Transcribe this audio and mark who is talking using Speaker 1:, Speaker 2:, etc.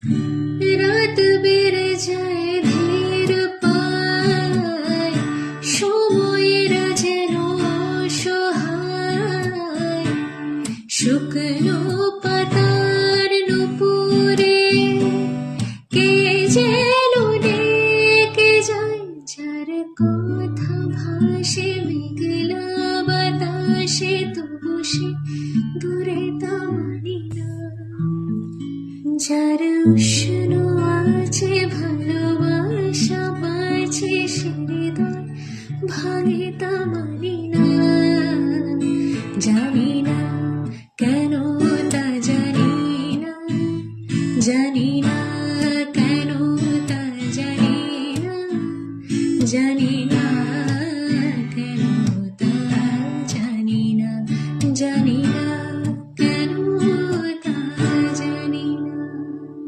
Speaker 1: রাত বেড়ে যায় ধীর পায়, সময়ের যেন সহায়। শুকনো পাতার নুপুরে কে যেন ডেকে যায়, যার কথা ভাসে মেঘলা বাতাসে, তবু সে দূরে তা মানি না। যার উষ্ণ আছে ভালোবাসা পাচ্ছে, সে হৃদয় ভাঙে তা মানি না। জানি না কেন, তা জানি না, জানি না কেন, তা জানি না, জানি না।